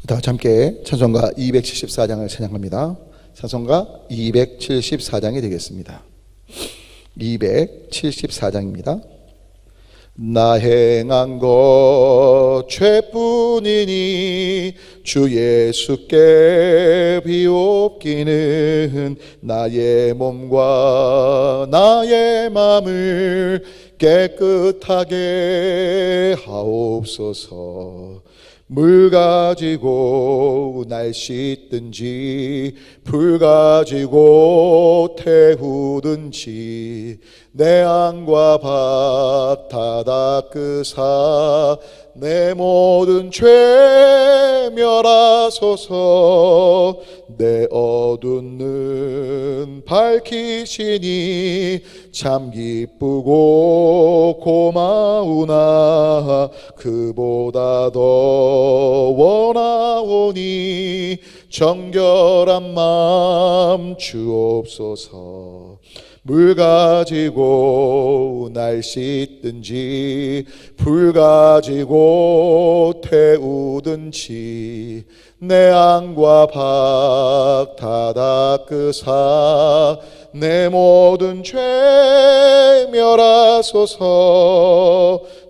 다 함께 찬송가 274장을 찬양합니다. 찬송가 274장이 되겠습니다. 274장입니다. 나 행한 것 죄뿐이니 주 예수께 비옵기는 나의 몸과 나의 맘을 깨끗하게 하옵소서. 물 가지고 날 씻든지 불 가지고 태우든지 내 안과 밭 다 닦으사 내 모든 죄 멸하소서. 내 어두운 눈 밝히시니 참 기쁘고 고마우나 그보다 더 원하오니 정결한 마음 주옵소서. 물 가지고 날 씻든지 불 가지고 태우든지 내 안과 밭 다 닦으사 내 모든 죄 멸하소서.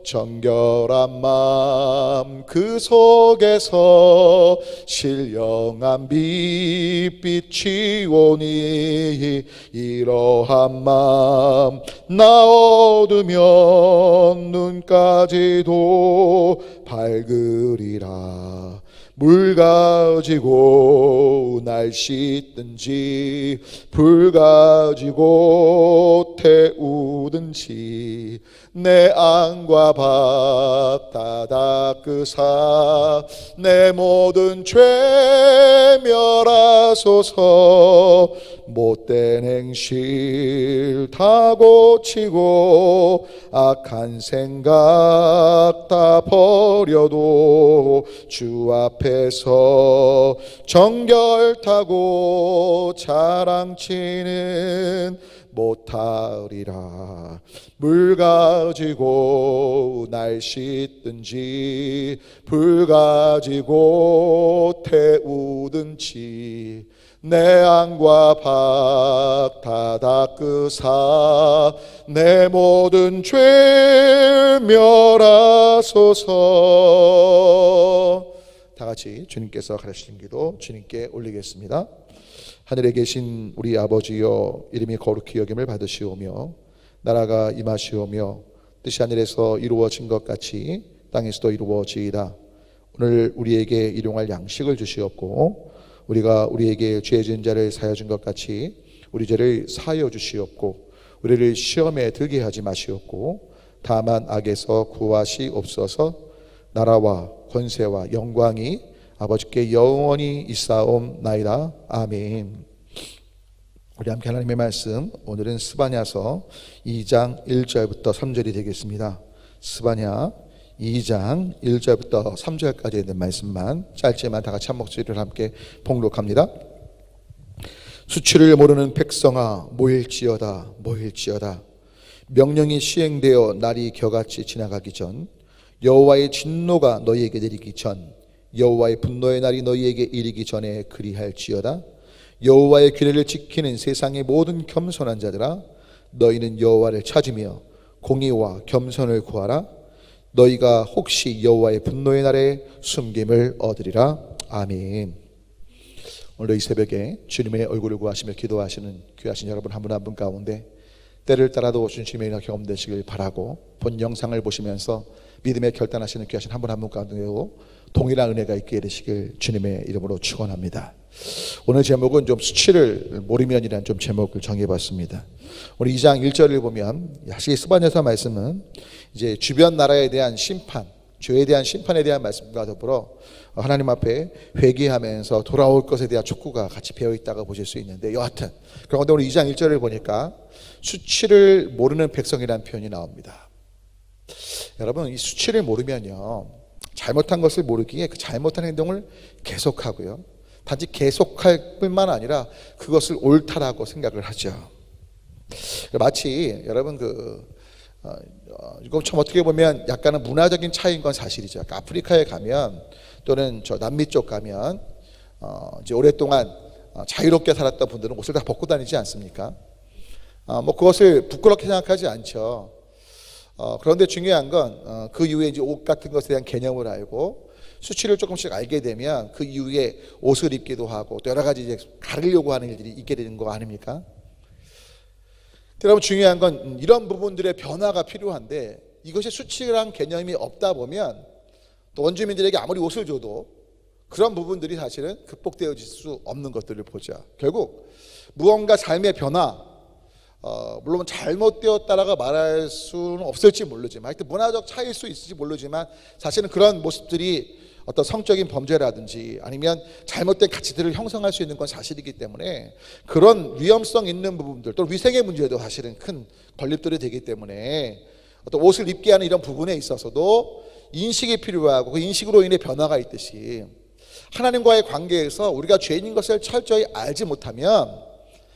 정결한 마음 그 속에서 신령한 빛이 오니 이러한 마음 나 얻으면 눈까지도 밝으리라. 물 가지고 날 씻든지 불 가지고 태우든지 내 안과 밭 다 닦으사 내 모든 죄 멸하소서. 못된 행실 다 고치고 악한 생각 다 버려도 주 앞에서 정결타고 자랑치는 못하리라. 물 가지고 날 씻든지 불 가지고 태우든지 내 안과 밭 다 닦으사 내 모든 죄 멸하소서. 다 같이 주님께서 가르치신 기도 주님께 올리겠습니다. 하늘에 계신 우리 아버지여, 이름이 거룩히 여김을 받으시오며 나라가 임하시오며 뜻이 하늘에서 이루어진 것 같이 땅에서도 이루어지이다. 오늘 우리에게 일용할 양식을 주시옵고 우리가 우리에게 죄 지은 자를 사하여 준 것 같이 우리 죄를 사하여 주시옵고 우리를 시험에 들게 하지 마시옵고 다만 악에서 구하시옵소서. 나라와 권세와 영광이 아버지께 영원히 있사옵나이다. 아멘. 우리 함께 하나님의 말씀, 오늘은 스바냐서 2장 1절부터 3절이 되겠습니다. 스바냐 2장 1절부터 3절까지 있는 말씀만 짧지만 다 같이 한 목소리를 함께 봉독합니다. 수치를 모르는 백성아 모일지어다 모일지어다. 명령이 시행되어 날이 겨같이 지나가기 전, 여호와의 진노가 너희에게 내리기 전, 여호와의 분노의 날이 너희에게 이르기 전에 그리할지어다. 여호와의 규례를 지키는 세상의 모든 겸손한 자들아, 너희는 여호와를 찾으며 공의와 겸손을 구하라. 너희가 혹시 여호와의 분노의 날에 숨김을 얻으리라. 아멘. 오늘 이 새벽에 주님의 얼굴을 구하시며 기도하시는 귀하신 여러분 한 분 한 분 가운데 때를 따라도 오신 주님의 은혜가 경험되시길 바라고, 본 영상을 보시면서 믿음의 결단하시는 귀하신 한 분 한 분 가운데요 동일한 은혜가 있게 되시길 주님의 이름으로 축원합니다. 오늘 제목은 좀 수치를 모르면이라는 좀 제목을 정해봤습니다. 오늘 2장 1절을 보면 사실 스바냐서 말씀은 이제 주변 나라에 대한 심판, 죄에 대한 심판에 대한 말씀과 더불어 하나님 앞에 회개하면서 돌아올 것에 대한 촉구가 같이 배어 있다고 보실 수 있는데, 여하튼 그런데 오늘 2장 1절을 보니까 수치를 모르는 백성이라는 표현이 나옵니다. 여러분, 이 수치를 모르면요, 잘못한 것을 모르기에 그 잘못한 행동을 계속하고요, 단지 계속할 뿐만 아니라 그것을 옳다라고 생각을 하죠. 마치 여러분 이거 참 어떻게 보면 약간은 문화적인 차이인 건 사실이죠. 아프리카에 가면 또는 저 남미 쪽 가면 이제 오랫동안 자유롭게 살았던 분들은 옷을 다 벗고 다니지 않습니까? 뭐 그것을 부끄럽게 생각하지 않죠. 그런데 중요한 건 그 이후에 이제 옷 같은 것에 대한 개념을 알고 수치를 조금씩 알게 되면 그 이후에 옷을 입기도 하고 또 여러 가지 이제 가르려고 하는 일들이 있게 되는 거 아닙니까? 여러분 중요한 건 이런 부분들의 변화가 필요한데 이것이 수치란 개념이 없다 보면 또 원주민들에게 아무리 옷을 줘도 그런 부분들이 사실은 극복되어질 수 없는 것들을 보자. 결국 무언가 삶의 변화, 물론 잘못되었다라고 말할 수는 없을지 모르지만 하여튼 문화적 차이일 수 있을지 모르지만 사실은 그런 모습들이 어떤 성적인 범죄라든지 아니면 잘못된 가치들을 형성할 수 있는 건 사실이기 때문에 그런 위험성 있는 부분들 또 위생의 문제도 사실은 큰 걸림돌이 되기 때문에 어떤 옷을 입게 하는 이런 부분에 있어서도 인식이 필요하고 그 인식으로 인해 변화가 있듯이 하나님과의 관계에서 우리가 죄인인 것을 철저히 알지 못하면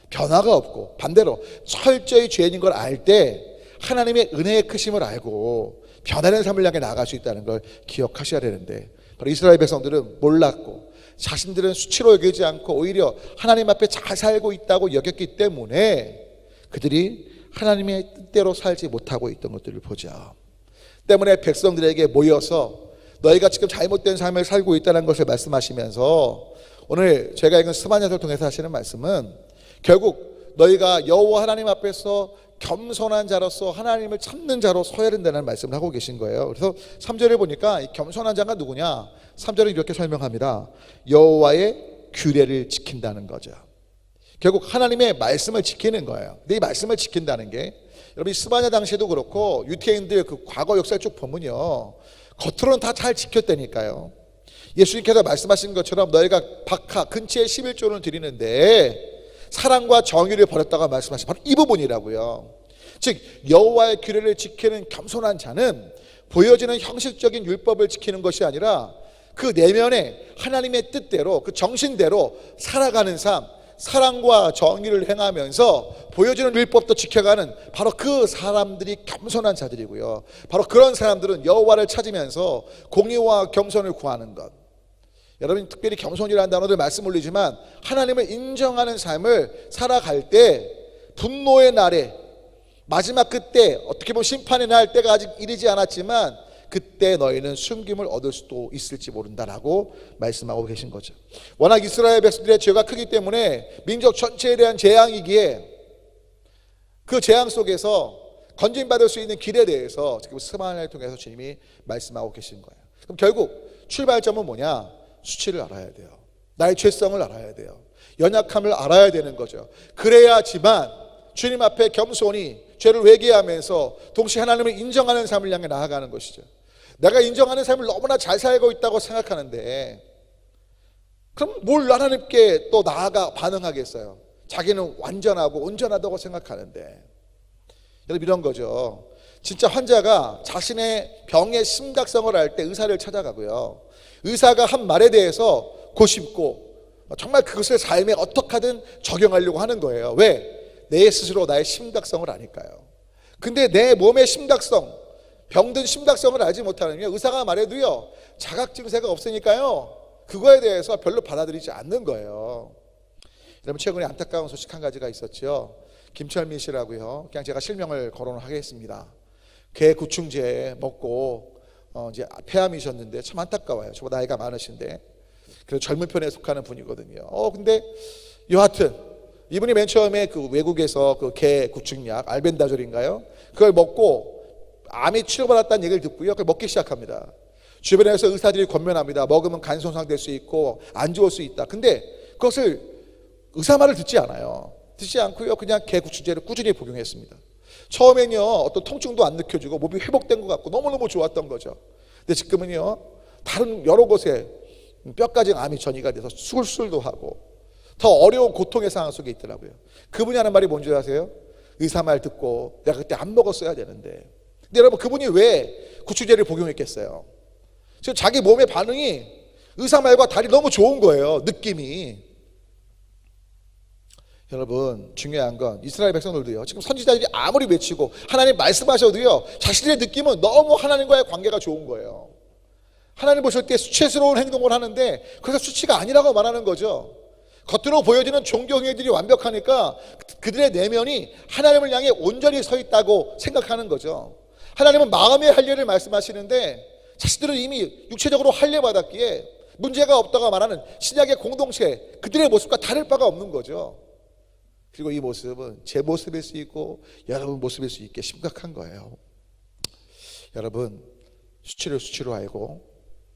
변화가 없고 반대로 철저히 죄인인 걸 알 때 하나님의 은혜의 크심을 알고 변화된 삶을 향해 나아갈 수 있다는 걸 기억하셔야 되는데 바로 이스라엘 백성들은 몰랐고 자신들은 수치로 여기지 않고 오히려 하나님 앞에 잘 살고 있다고 여겼기 때문에 그들이 하나님의 뜻대로 살지 못하고 있던 것들을 보자. 때문에 백성들에게 모여서 너희가 지금 잘못된 삶을 살고 있다는 것을 말씀하시면서 오늘 제가 읽은 스바냐서를 통해서 하시는 말씀은 결국 너희가 여호와 하나님 앞에서 겸손한 자로서 하나님을 찾는 자로 서야 된다는 말씀을 하고 계신 거예요. 그래서 3절에 보니까 이 겸손한 자가 누구냐? 3절은 이렇게 설명합니다. 여호와의 규례를 지킨다는 거죠. 결국 하나님의 말씀을 지키는 거예요. 근데 이 말씀을 지킨다는 게 여러분 스바냐 당시에도 그렇고 유태인들 그 과거 역사를 쭉 보면요 겉으로는 다 잘 지켰다니까요. 예수님께서 말씀하신 것처럼 너희가 박하 근처에 11조를 드리는데 사랑과 정의를 버렸다가 말씀하신 바로 이 부분이라고요. 즉 여호와의 규례를 지키는 겸손한 자는 보여지는 형식적인 율법을 지키는 것이 아니라 그 내면에 하나님의 뜻대로 그 정신대로 살아가는 삶, 사랑과 정의를 행하면서 보여지는 율법도 지켜가는 바로 그 사람들이 겸손한 자들이고요. 바로 그런 사람들은 여호와를 찾으면서 공의와 겸손을 구하는 것. 여러분 특별히 겸손이라는 단어들 말씀 올리지만 하나님을 인정하는 삶을 살아갈 때 분노의 날에 마지막 그때 어떻게 보면 심판의 날 때가 아직 이르지 않았지만 그때 너희는 숨김을 얻을 수도 있을지 모른다라고 말씀하고 계신 거죠. 워낙 이스라엘 백성들의 죄가 크기 때문에 민족 전체에 대한 재앙이기에 그 재앙 속에서 건진받을 수 있는 길에 대해서 지금 스바냐를 통해서 주님이 말씀하고 계신 거예요. 그럼 결국 출발점은 뭐냐? 수치를 알아야 돼요. 나의 죄성을 알아야 돼요. 연약함을 알아야 되는 거죠. 그래야지만 주님 앞에 겸손히 죄를 회개하면서 동시에 하나님을 인정하는 삶을 향해 나아가는 것이죠. 내가 인정하는 삶을 너무나 잘 살고 있다고 생각하는데 그럼 뭘 하나님께 또 나아가 반응하겠어요? 자기는 완전하고 온전하다고 생각하는데 여러분 이런 거죠. 진짜 환자가 자신의 병의 심각성을 알 때 의사를 찾아가고요. 의사가 한 말에 대해서 고심고 정말 그것을 삶에 어떻게 하든 적용하려고 하는 거예요. 왜? 내 스스로 나의 심각성을 아니까요. 근데 내 몸의 심각성, 병든 심각성을 알지 못하면 의사가 말해도요 자각 증세가 없으니까요 그거에 대해서 별로 받아들이지 않는 거예요. 여러분 최근에 안타까운 소식 한 가지가 있었죠. 김철민 씨라고요. 그냥 제가 실명을 거론을 하겠습니다. 개 구충제 먹고 이제 폐암이셨는데 참 안타까워요. 저보다 나이가 많으신데 그래서 젊은 편에 속하는 분이거든요. 근데 여하튼 이분이 맨 처음에 그 외국에서 그 개 구충약 알벤다졸인가요? 그걸 먹고 암이 치료받았다는 얘기를 듣고요. 그걸 먹기 시작합니다. 주변에서 의사들이 권면합니다. 먹으면 간 손상될 수 있고 안 좋을 수 있다. 근데 그것을 의사 말을 듣지 않아요. 듣지 않고요. 그냥 개 구충제를 꾸준히 복용했습니다. 처음엔요 어떤 통증도 안 느껴지고 몸이 회복된 것 같고 너무너무 좋았던 거죠. 근데 지금은요 다른 여러 곳에 뼈까지 암이 전이가 돼서 수술도 하고 더 어려운 고통의 상황 속에 있더라고요. 그분이 하는 말이 뭔지 아세요? 의사 말 듣고 내가 그때 안 먹었어야 되는데. 근데 여러분 그분이 왜 구충제를 복용했겠어요? 지금 자기 몸의 반응이 의사 말과 달리 너무 좋은 거예요. 느낌이. 여러분, 중요한 건 이스라엘 백성들도요, 지금 선지자들이 아무리 외치고 하나님 말씀하셔도요, 자신의 느낌은 너무 하나님과의 관계가 좋은 거예요. 하나님 보실 때 수치스러운 행동을 하는데 그래서 수치가 아니라고 말하는 거죠. 겉으로 보여지는 종교 행위들이 완벽하니까 그들의 내면이 하나님을 향해 온전히 서 있다고 생각하는 거죠. 하나님은 마음의 할례를 말씀하시는데 자신들은 이미 육체적으로 할례 받았기에 문제가 없다고 말하는 신약의 공동체, 그들의 모습과 다를 바가 없는 거죠. 그리고 이 모습은 제 모습일 수 있고 여러분 모습일 수 있게 심각한 거예요. 여러분, 수치를 수치로 알고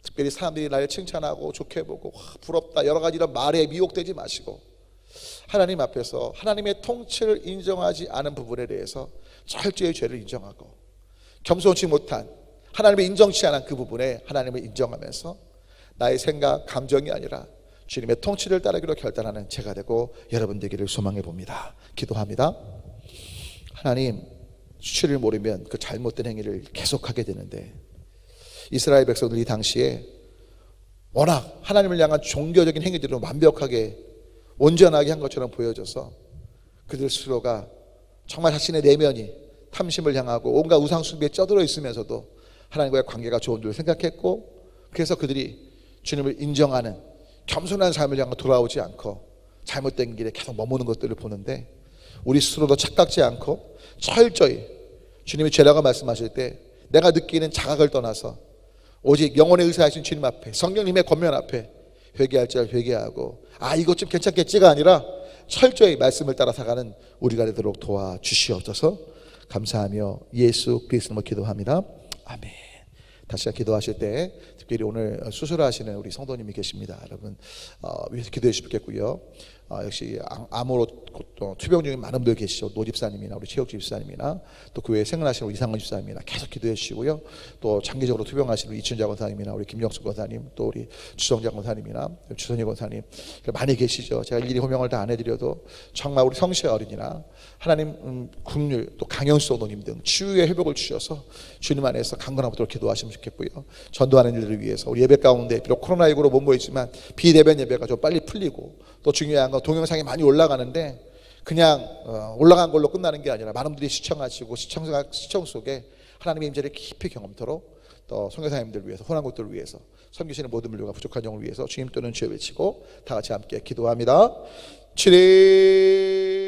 특별히 사람들이 나를 칭찬하고 좋게 보고 부럽다 여러 가지 이런 말에 미혹되지 마시고 하나님 앞에서 하나님의 통치를 인정하지 않은 부분에 대해서 철저히 죄를 인정하고 겸손치 못한 하나님을 인정치 않은 그 부분에 하나님을 인정하면서 나의 생각, 감정이 아니라 주님의 통치를 따르기로 결단하는 제가 되고 여러분 되기를 소망해 봅니다. 기도합니다. 하나님, 수치를 모르면 그 잘못된 행위를 계속하게 되는데 이스라엘 백성들이 당시에 워낙 하나님을 향한 종교적인 행위들을 완벽하게 온전하게 한 것처럼 보여져서 그들 스스로가 정말 자신의 내면이 탐심을 향하고 온갖 우상숭배에 쩌들어 있으면서도 하나님과의 관계가 좋은 줄 생각했고, 그래서 그들이 주님을 인정하는 겸손한 삶을 향해 돌아오지 않고 잘못된 길에 계속 머무는 것들을 보는데, 우리 스스로도 착각지 않고 철저히 주님이 죄라고 말씀하실 때 내가 느끼는 자각을 떠나서 오직 영혼의 의사하신 주님 앞에, 성령님의 권면 앞에 회개할 줄 회개하고 이것 좀 괜찮겠지가 아니라 철저히 말씀을 따라 살아가는 우리가 되도록 도와주시옵소서. 감사하며 예수 그리스도로 기도합니다. 아멘. 다시 기도하실 때 특별히 오늘 수술하시는 우리 성도님이 계십니다. 여러분 위해서 기도해 주시겠고요. 역시 암으로 투병 중인 많은 분들 계시죠. 노 집사님이나 우리 최혁 집사님이나 또 그 외에 생각나시는 우리 이상은 집사님이나 계속 기도해 주시고요. 또 장기적으로 투병하시는 우리 이춘자 권사님이나 우리 김영수 권사님, 또 우리 주성장 권사님이나 주선희 권사님 많이 계시죠. 제가 일일이 호명을 다 안 해드려도 정말 우리 성시의 어린이나 하나님 국률 또 강영수 성도님 등 치유의 회복을 주셔서 주님 안에서 강건하도록 기도하시면 좋겠고요. 전도하는 일들을 위해서 우리 예배 가운데 비록 코로나19로 못 모이지만 비대면 예배가 좀 빨리 풀리고, 또 중요한 건 동영상이 많이 올라가는데 그냥 올라간 걸로 끝나는 게 아니라 많은 분들이 시청하시고 시청 속에 하나님의 임재를 깊이 경험토록, 또 선교사님들 위해서, 호남국들을 위해서, 섬기시는 모든 분들과 부족한 영을 위해서 주님 또는 주여 외치고 다 같이 함께 기도합니다. 주님